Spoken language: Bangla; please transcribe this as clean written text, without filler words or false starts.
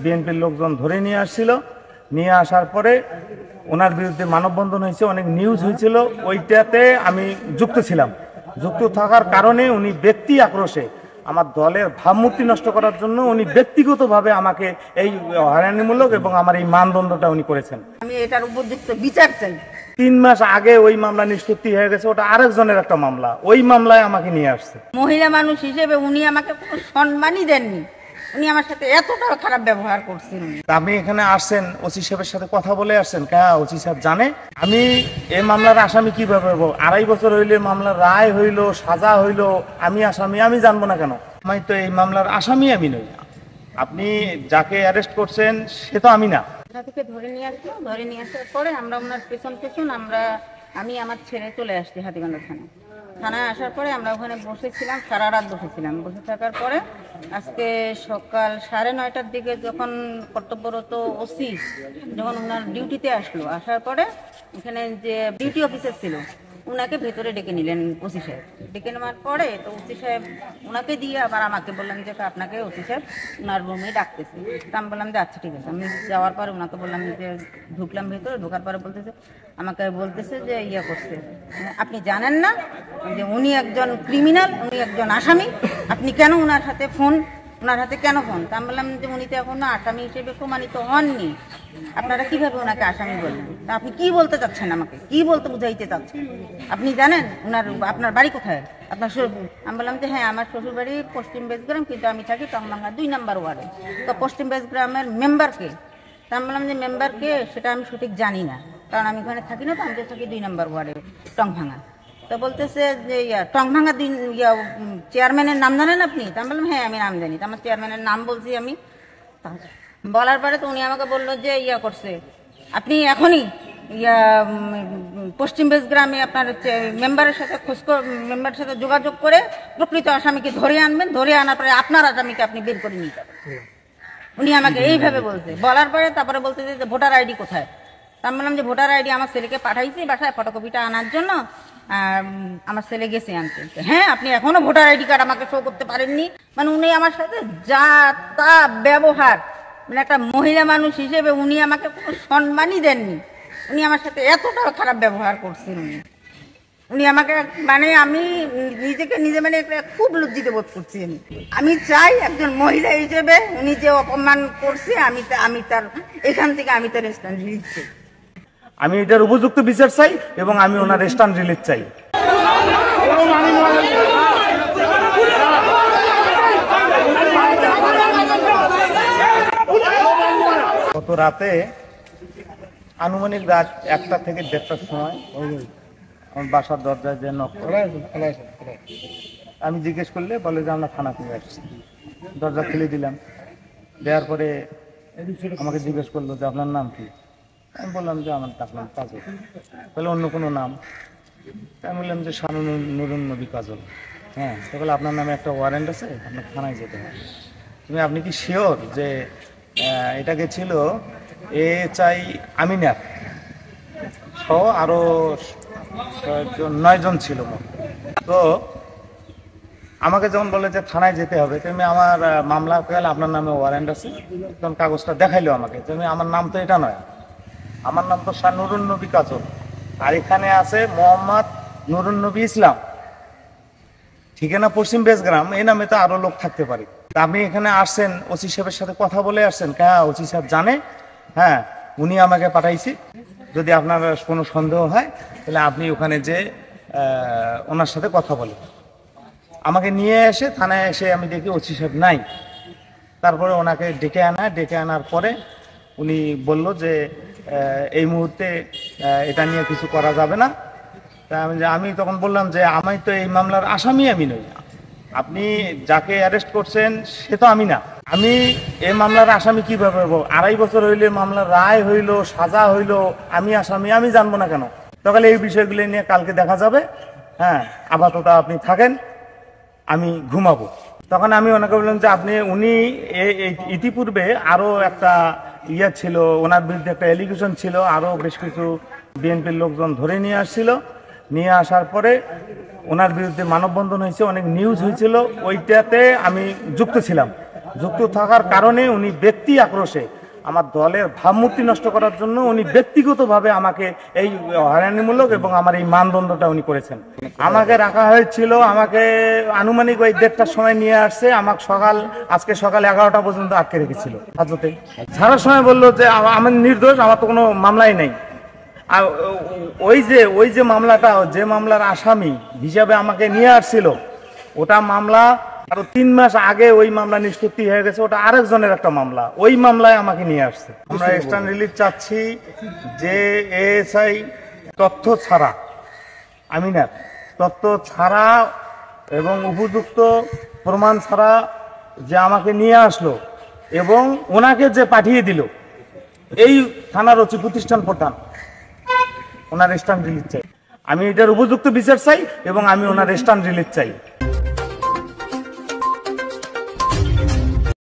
বিএনপির লোকজন ধরে নিয়ে আসছিল। নিয়ে আসার পরে ওনার বিরুদ্ধে মানববন্ধন হয়েছে, অনেক নিউজ হয়েছিল, ওইটাতে আমি যুক্ত ছিলাম। যুক্ত থাকার কারণে উনি ব্যক্তি আক্রোশে আমার দলের ভাবমূর্তি নষ্ট করার জন্য উনি ব্যক্তিগতভাবে আমাকে এই হয়রানিমূলক এবং আমার এই মানদণ্ডটা উনি করেছেন। আমি এটার উপযুক্ত বিচার চাই। 3 মাস আগে ওই মামলা নিষ্পত্তি হয়ে গেছে, ওটা আরেকজনের একটা মামলা, ওই মামলায় আমাকে নিয়ে আসছে। মহিলা মানুষ হিসেবে উনি আমাকে কোনো সম্মানই দেননি, উনি আমার সাথে এতটা খারাপ ব্যবহার করছেন। আপনি এখানে আসছেন, ওসি সাহেবের সাথে কথা বলে আসছেন? হ্যাঁ, ওসি সাহেব জানে। আমি এই মামলার আসামি কিভাবে হবো? 2.5 বছর হইলে মামলার রায় হইলো, সাজা হইলো, আমি আসামি, আমি জানবো না কেন? আমি তো এই মামলার আসামি আমি নই। আপনি যাকে অ্যারেস্ট করছেন সে তো আমি না। থেকে ধরে নিয়ে আসলো, ধরে নিয়ে আসার পরে আমরা ওনার পেছন আমি আমার ছেড়ে চলে আসছি হাতিবান্ধা থানায় আসার পরে আমরা ওখানে বসেছিলাম, সারা রাত বসেছিলাম। বসে থাকার পরে আজকে সকাল 9:30টার দিকে যখন কর্তব্যরত ওসি যখন ওনার ডিউটিতে আসলো, আসার পরে এখানে যে ডিউটি অফিসার ছিল ওনাকে ভেতরে ডেকে নিলেন ওসি সাহেব। ডেকে নেওয়ার পরে তো ওসি সাহেব ওনাকে দিয়ে আবার আমাকে বললাম যে আপনাকে ওসি সাহেব ওনার রুমে ডাকতেছে। তা আমি বললাম যে আচ্ছা ঠিক আছে। আমি যাওয়ার পরে ওনাকে বললাম যে ঢুকলাম ভেতরে, ঢোকার পরে আমাকে বলতেছে যে করছে, আপনি জানেন না যে উনি একজন ক্রিমিনাল, উনি একজন আসামি, আপনি কেন ওনার হাতে ফোন তা আমি বললাম যে উনি তো এখনো আসামি হিসেবে প্রমাণিত হননি, আপনারা কিভাবে ওনাকে আসামি বললেন? তা আপনি কি বলতে চাচ্ছেন, আমাকে কি বলতে বুঝাইতে চাচ্ছেন? আপনি জানেন আপনার বাড়ি কোথায়? আপনার আমি বললাম যে হ্যাঁ, আমার শ্বশুর বাড়ি পশ্চিম বেজগ্রাম, কিন্তু আমি থাকি টংভাঙা 2 নম্বর ওয়ার্ডে। তো পশ্চিম বেজগ্রামের মেম্বারকে? তা আমি বললাম যে মেম্বারকে সেটা আমি সঠিক জানি না, কারণ আমি ওখানে থাকি না, তো আমি থাকি 2 নম্বর ওয়ার্ডে টংভাঙা। তো বলতেছে যে টংভাঙা চেয়ারম্যানের নাম জানেন আপনি? তা আমি বললাম হ্যাঁ, আমি নাম জানি। তো আমার চেয়ারম্যানের নাম বলছি আমি। বলার পরে তো উনি আমাকে বললো যে করছে, আপনি এখনই পশ্চিম বেজগ্রামে আপনার মেম্বারের সাথে যোগাযোগ করে প্রকৃত আসামিকে ধরে আনবেন, ধরে আনার পরে আপনার আসামিকে আপনি বের করে নিতে হবে। উনি আমাকে এইভাবে বলছে। বলার পরে তারপরে বলতেছে যে ভোটার আইডি কোথায়? তা আমি বললাম যে ভোটার আইডি আমার ছেলেকে পাঠাইছি বাসায় ফটোকপিটা আনার জন্য, আমার ছেলে গেছে আনতে। হ্যাঁ, আপনি এখনো ভোটার আইডি কার্ড আমাকে শো করতে পারেননি? মানে উনি আমার সাথে যা তা ব্যবহার, মানে একটা মহিলা মানুষ হিসেবে উনি আমাকে কোনো সম্মানই দেননি, উনি আমার সাথে এতটা খারাপ ব্যবহার করছেন। উনি আমাকে মানে আমি নিজে মানে খুব লজ্জিত বোধ করছি। আমি চাই একজন মহিলা হিসেবে উনি যে অপমান করছে আমি তার এখান থেকে আমি তার স্ট্যান্ড রিলিজ চাই। আমি এটার উপযুক্ত বিচার চাই এবং আমি ওনার স্ট্যান্ড রিলিজ চাই। গত রাতে আনুমানিক রাত 1টা থেকে 1:30টার সময় আমার বাসার দরজায় যে নক করে, আমি জিজ্ঞেস করলে বলে যে আমরা থানা থেকে আসছি। দরজা খুলে দিলাম, দেওয়ার পরে আমাকে জিজ্ঞেস করলো যে আপনার নাম কি? আমি বললাম যে আমার নাম কাজল। বলে অন্য কোনো নাম? আমি বললাম যে নুরুন নবী কাজল। হ্যাঁ, তো বলে আপনার নামে একটা ওয়ারেন্ট আছে, আপনার থানায় যেতে হবে। আপনি কি শিওর যে এটাকে ছিল চাই আমিনার সহ আরো 9 জন ছিল। তো আমাকে যখন বলে যে থানায় যেতে হবে, তুমি আমার মামলা পেলে আপনার নামে ওয়ারেন্ট আছে, তখন কাগজটা দেখাইলো আমাকে। তুমি আমার নাম তো এটা নয়, আমার নাম তো শাহ নুরুন নবী কাজল, আর এখানে আছে মোহাম্মদ নুরুন নবী ইসলাম, ঠিকানা পশ্চিম বেজগ্রাম, এই নামে তো আরো লোক থাকতে পারে। আপনি এখানে আসছেন, ওসি সাহেবের সাথে কথা বলে আসছেন? হ্যাঁ, ওসি সাহেব জানে। হ্যাঁ, উনি আমাকে পাঠাইছি। যদি আপনার কোনো সন্দেহ হয় তাহলে আপনি ওখানে যে ওনার সাথে কথা বলেন। আমাকে নিয়ে এসে থানায় এসে আমি দেখি ওসি সাহেব নাই। তারপরে ওনাকে ডেকে আনার পরে উনি বলল যে এই মুহূর্তে এটা নিয়ে কিছু করা যাবে না। তা আমি তখন বললাম যে আমি তো এই মামলার আসামি আমি নই। আপনি যাকে অ্যারেস্ট করছেন সে তো আমি না। আমি এই মামলার আসামি কিভাবে হবো? 2.5 বছর হইলে মামলার রায় হইলো, সাজা হইলো, আমি আসামি, আমি জানবো না কেন? তাহলে এই বিষয়গুলি নিয়ে কালকে দেখা যাবে। হ্যাঁ, আপাতত আপনি থাকেন, আমি ঘুমাবো। তখন আমি ওনাকে বললাম যে উনি ইতিপূর্বে আরো একটা ছিল, ওনার বিরুদ্ধে একটা এলিগেশন ছিল, আরো বেশ কিছু বিএনপির লোকজন ধরে নিয়ে আসছিল। নিয়ে আসার পরে ওনার বিরুদ্ধে মানববন্ধন হয়েছে, অনেক নিউজ হয়েছিল, ওইটাতে আমি যুক্ত ছিলাম। যুক্ত থাকার কারণে উনি ব্যক্তি আক্রোশে আমার দলের ভাবমূর্তি নষ্ট করার জন্য উনি ব্যক্তিগতভাবে আমাকে এই হয়রানিমূলক এবং আমার এই মানদণ্ডটা উনি করেছেন। আমাকে রাখা হয়েছিল, আমাকে আনুমানিক ওই 1:30টার সময় নিয়ে আসছে, আমাকে আজকে সকাল 11টা পর্যন্ত আটকে রেখেছিল হাজতে। ছাড়ার সময় বললো যে আমার নির্দোষ, আমার তো কোনো মামলাই নেই। আর ওই যে মামলাটা, যে মামলার আসামি হিসাবে আমাকে নিয়ে আসছিল, ওটা মামলা আরো 3 মাস আগে ওই মামলা নিষ্পত্তি হয়ে গেছে, ওটা আরেকজনের একটা মামলা, ওই মামলায় আমাকে নিয়ে আসছে। আমরা এক্সটার্ন রিলিজ চাচ্ছি যে এএসআই তথ্য ছাড়া, আমিনার তথ্য ছাড়া এবং উপযুক্ত প্রমাণ ছাড়া যে আমাকে নিয়ে আসলো এবং ওনাকে যে পাঠিয়ে দিল, এই থানার ওসি প্রতিষ্ঠান প্রধান, ওনার স্ট্যান্ড রিলিজ চাই। আমি এটার উপযুক্ত বিচার চাই এবং আমি ওনার স্ট্যান্ড রিলিজ চাই।